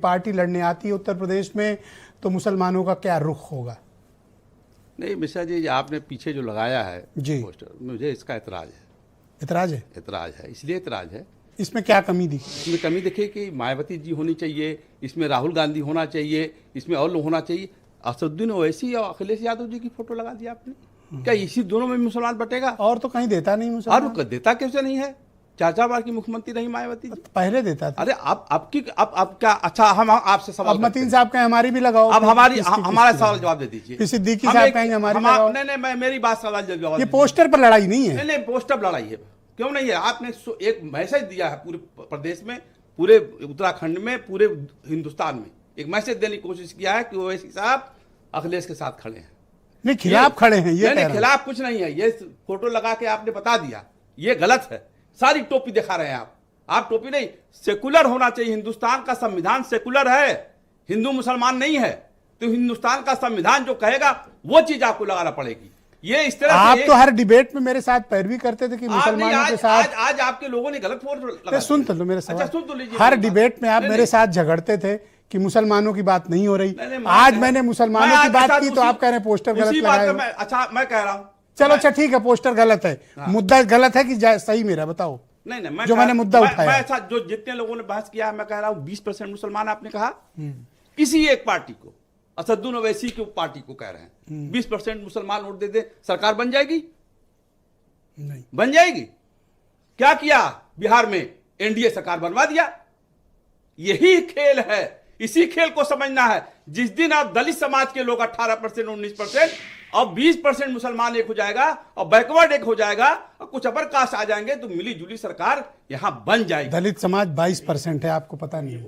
Party लड़ने आती है उत्तर प्रदेश में तो मुसलमानों का क्या रुख होगा? नहीं मिश्रा जी, आपने पीछे जो लगाया है जी, पोस्टर, मुझे इसका एतराज है। एतराज है? एतराज है, इसलिए एतराज है। इसमें क्या कमी दी? इसमें कमी देखिए कि मायावती जी होनी चाहिए, इसमें राहुल गांधी होना चाहिए, इसमें और लोग होना चाहिए। असदुद्दीन ओवैसी और अखिलेश यादव जी की फोटो लगा दी आपने। क्या इसी दोनों में मुसलमान बटेगा? और तो कहीं देता नहीं मुसलमान। और देता कैसे नहीं है? 4 बार की मुख्यमंत्री रही मायावती जी। पहले देता था। अरे अब क्या? अच्छा, हम आपसे सवाल अब मतीन साहब कहें हमारी भी लगाओ। अब हमारा सवाल जवाब दे दीजिए। फिर सिद्दीकी साहब कहेंगे हमारी लगाओ। नहीं, मेरी बात सवाल जवाब। ये पोस्टर पर लड़ाई नहीं है। नहीं, पोस्टर पर लड़ाई है। क्यों नहीं है? आपने एक मैसेज दिया है पूरे प्रदेश में, पूरे उत्तराखंड में, पूरे हिंदुस्तान में एक मैसेज देने की कोशिश किया है कि ओवैसी साहब अखिलेश के साथ खड़े हैं। नहीं, खिलाफ खड़े हैं ये नहीं, खिलाफ कुछ नहीं है। ये फोटो लगा के आपने बता दिया, ये गलत है। सारी टोपी दिखा रहे हैं आप टोपी नहीं। सेकुलर होना चाहिए। हिंदुस्तान का संविधान सेकुलर है, हिंदू मुसलमान नहीं है। तो हिंदुस्तान का संविधान जो कहेगा वो चीज आपको लगाना पड़ेगी। ये इस तरह आप तो हर डिबेट में मेरे साथ पैरवी करते थे कि मुसलमानों के साथ। आज आपके लोगों ने गलत फोटो लगा। सुन तो लो मेरे सवाल। अच्छा, सुन तो लीजिए। हर डिबेट में आप मेरे साथ झगड़ते थे कि मुसलमानों की बात नहीं हो रही। आज मैंने मुसलमानों की बात की तो आप कह रहे हैं पोस्टर गलत लगाए। अच्छा, मैं कह रहा हूं चलो अच्छा ठीक है, पोस्टर गलत है। मुद्दा गलत है कि सही मेरा बताओ? नहीं, जो मैंने मुद्दा उठाया। ऐसा जो जितने लोगों ने बहस किया है, मैं कह रहा हूं 20% मुसलमान आपने कहा। किसी एक पार्टी को, असदुद्दीन ओवैसी की पार्टी को कह रहे हैं 20% मुसलमान वोट दे दे, सरकार बन जाएगी? नहीं बन जाएगी। क्या किया बिहार में? एनडीए सरकार बनवा दिया। यही खेल है, इसी खेल को समझना है। जिस दिन आप दलित समाज के लोग 18%, 19% और 20% मुसलमान एक हो जाएगा और बैकवर्ड एक हो जाएगा और कुछ अपर कास्ट आ जाएंगे तो मिली जुली सरकार यहां बन जाएगी। दलित समाज 22% है, आपको पता नहीं है?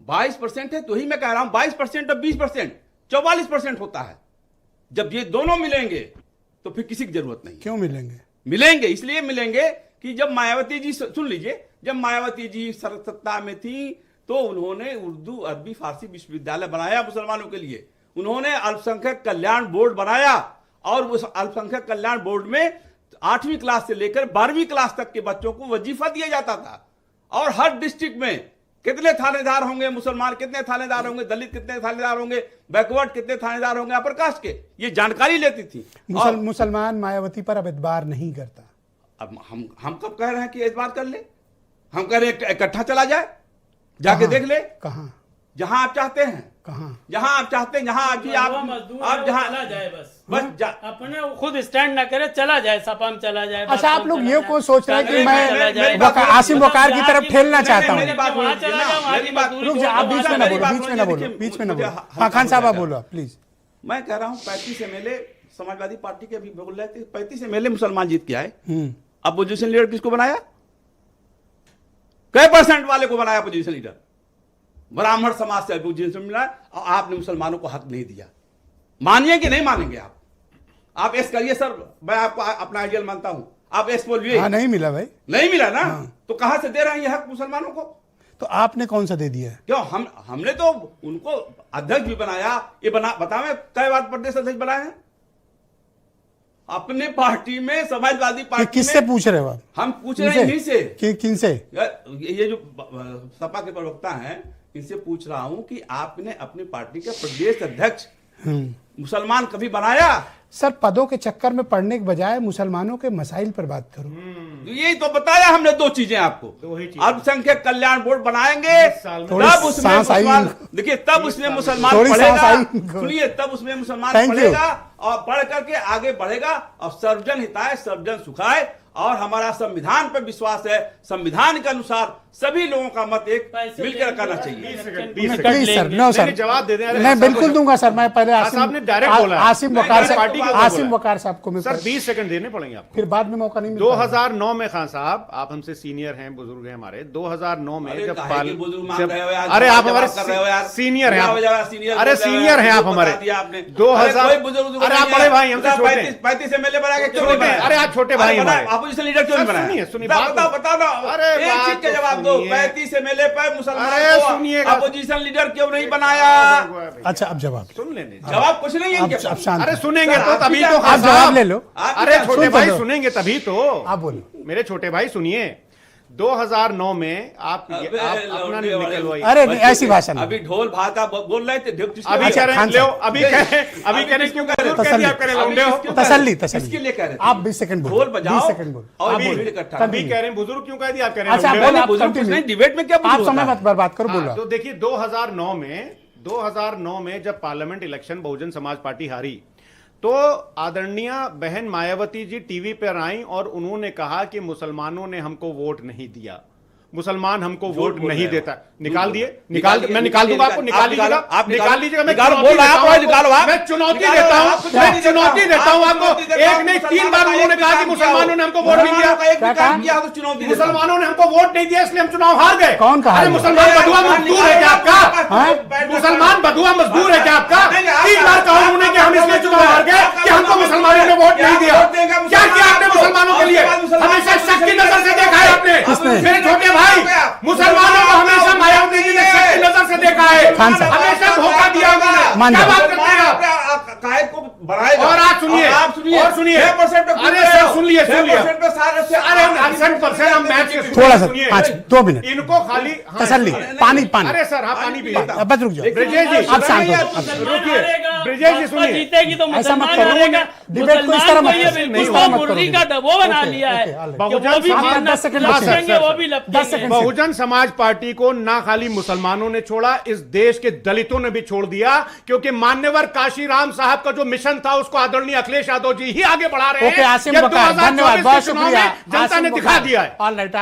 22% है तो ही मैं कह रहा हूं 22% और 20% 44% होता है। जब ये दोनों मिलेंगे तो फिर किसी की जरूरत नहीं। क्यों मिलेंगे? मिलेंगे इसलिए मिलेंगे कि जब मायावती जी, सुन लीजिए, जब मायावती जी सत्ता में थी तो उन्होंने उर्दू, अरबी, फारसी विश्वविद्यालय बनाया मुसलमानों के लिए। उन्होंने अल्पसंख्यक कल्याण बोर्ड बनाया और उस अल्पसंख्यक कल्याण बोर्ड में 8वीं क्लास से लेकर 12वीं क्लास तक के बच्चों को वजीफा दिया जाता था। और हर डिस्ट्रिक्ट में कितने थानेदार होंगे मुसलमान, कितने थानेदार होंगे दलित, कितने थानेदार होंगे बैकवर्ड, कितने थानेदार होंगे अपर कास्ट के, ये जानकारी लेती थी। मुसलमान मायावती पर अब एतबार नहीं करता। अब हम कब कह रहे हैं कि एतबार कर ले? हम कह रहे हैं इकट्ठा चला जाए, जाके देख ले। कहां? जहां आप चाहते हैं। कहां? जहां आप चाहते हैं, जहां आप जहां चला जाए, बस अपने खुद स्टैंड ना करे, चला जाए, सपा में चला जाए। अच्छा, आप लोग ये कौन सोच रहे हैं कि मैं आसिम वकार की तरफ ठेलना चाहता हूँ? आप बीच में ना बोलो। हाँ खान साहब आप बोलो प्लीज। मैं कह रहा हूँ 35 MLA समाजवादी पार्टी के भी बोल रहे थे, 35 MLA मुसलमान जीत के आए। अपोजिशन लीडर किसको बनाया? कई % वाले को बनाया अपोजिशन लीडर? ब्राह्मण समाज से अपोजिशन मिला और आपने मुसलमानों को हक नहीं दिया। मानिए कि नहीं मानेंगे आप एस करिए सर, मैं आपको अपना आइडियल मानता हूं। आप एस बोलिए। हाँ, नहीं मिला भाई, नहीं मिला ना। तो कहां से दे रहे हैं ये हक मुसलमानों को? तो आपने कौन सा दे दिया है? क्यों हमने तो उनको अध्यक्ष भी बनाया। ये बतावे कई बार प्रदेश अध्यक्ष बनाए हैं अपने पार्टी में, समाजवादी पार्टी में। किससे पूछ रहे हो आप? हम पूछ रहे हैं इन्हीं से। किन से? ये जो सपा के प्रवक्ता हैं इनसे पूछ रहा हूं कि आपने अपनी पार्टी के प्रदेश अध्यक्ष मुसलमान कभी बनाया? सर, पदों के चक्कर में पड़ने के बजाय मुसलमानों के मसाइल पर बात करो। यही तो बताया हमने, 2 चीजें आपको। अल्पसंख्यक कल्याण बोर्ड बनाएंगे, तब उसमें मुसलमान, देखिए तब उसमें मुसलमान पढ़ेगा। सुनिए, तब उसमें मुसलमान पढ़ेगा और पढ़ करके आगे बढ़ेगा और सर्वजन हिताय सर्वजन सुखाय। और हमारा संविधान पर विश्वास है, संविधान के अनुसार सभी लोगों का मत एक मिलकर करना चाहिए। सर जवाब दे दें। मैं बिल्कुल दूंगा सर। मैं पहले आसिम वकार साहब को सर 20 सेकंड देने पड़ेंगे आपको, फिर बाद में मौका नहीं। 2009 में खान साहब, आप हमसे सीनियर हैं, बुजुर्ग हैं हमारे। 2009 में जब अरे आप हमारे सीनियर हैं, अरे सीनियर हैं आप हमारे। 2000 अरे आप बड़े भाई हमसे छोटे हैं। 35 MLA बना के क्यों? अरे आप छोटे भाई हमारे। अपोजिशन लीडर क्यों नहीं बनाया? सुनिए बताओ ना। अरे एक चीज का जवाब दो। 35 MLA पर मुसलमान को अपोजिशन लीडर क्यों नहीं बनाया? अच्छा, अब जवाब सुन लेने। जवाब कुछ नहीं है। अरे सुनेंगे तो तभी तो आप जवाब ले लो। अरे छोटे भाई सुनेंगे तभी तो। आप बोलो। मेरे छोटे भाई सुनिए, 2009 में आप अपना निकलवाइए। अरे नहीं, ऐसी भाषा नहीं। अभी ढोल भाता बोल रहे थे, अभी कह रहे हैं ले अभी कह रहे क्यों कह रहे आप कह रहे लौंडे हो? तसल्ली किसके लिए कह रहे थे? आप 20 सेकंड बोलो, ढोल बजाओ 20 सेकंड बोलो। और आप भीड़ बोलो। इकट्ठा। अभी कह रहे हैं बुजुर्ग क्यों कह दिया आप कह रहे हैं अच्छा, लौंडे बोलो, हो? आप बुजुर्ग कुछ continue। नहीं, डिबेट में क्या आप बुजुर्ग समय होता मत बर्बाद करो, बोलो हाँ, तो देखिए 2009 में जब parliament election Bahujan Samaj party हारी, तो आदरणीय बहन मायावती जी टीवी पर आई और उन्होंने कहा कि मुसलमानों ने हमको वोट नहीं दिया, मुसलमान हमको वोट नहीं देता। निकाल दिए, मैं निकाल दूंगा आपको, निकाल लीजिएगा, आप निकाल लीजिएगा। मैं चुनौती देता हूं, मैं चुनौती देता हूं आपको। एक नहीं 3 बार उन्होंने कहा कि मुसलमानों ने हमको वोट नहीं दिया, मुसलमानों ने हमको वोट नहीं दिया इसलिए हम चुनाव हार गए। कौन कहा? अरे मुसलमान बदुआ मजदूर है क्या आपका? मुसलमान बदुआ मजदूर है क्या आपका? 3 बार कहा उन्होंने कि हम इसलिए चुनाव हार गए कि हमको मुसलमानों ने वोट नहीं दिया। क्या किया आपने मुसलमानों के लिए? हमेशा शक की नजर से देखा है आपने। मेरे छोटे भाई, मुसलमानों को हमेशा मायावती जी ने शक की नजर से देखा है, हमेशा धोखा दिया उन्होंने। क्या बात करते हैं आप? कायद को बढ़ाएगा। और आप सुनिए, और सुनिए, 6% अरे सर सुन लिए, अरे 100% हम मैच के थोड़ा सा 2 मिनट इनको खाली तसल्ली, पानी पानी। अरे सर हाँ पानी पी लेता। बस रुक जाओ, ब्रिजेश जी आप शांत हो। रुकिए, ब्रिजेश जी सुनिए, जीतेगी तो ऐसा मत मुसलमान करो। हारेगा। डिबेट को इस तरह मत मुसलमान करो, को ये इस तरह मत मुर्गी करो। का डबो बना ओके, लिया है ओके, ऑलराइट। कि वो भी बहुजन जितना 10 सेकंड लपकेंगे बचे। वो भी 10 लपकेंगे। सेकंड। बहुजन समाज पार्टी को ना खाली मुसलमानों ने छोड़ा, इस देश के दलितों ने भी छोड़ दिया, क्योंकि मान्यवर काशीराम साहब का जो मिशन था उसको आदरणीय अखिलेश यादव जी ही आगे बढ़ा रहे हैं। ओके, आसिम ये बकार, 2024 धन्यवाद, के बहुत चुनाव शुक्रिया। में जनता ने दिखा दिया है। ऑलराइट।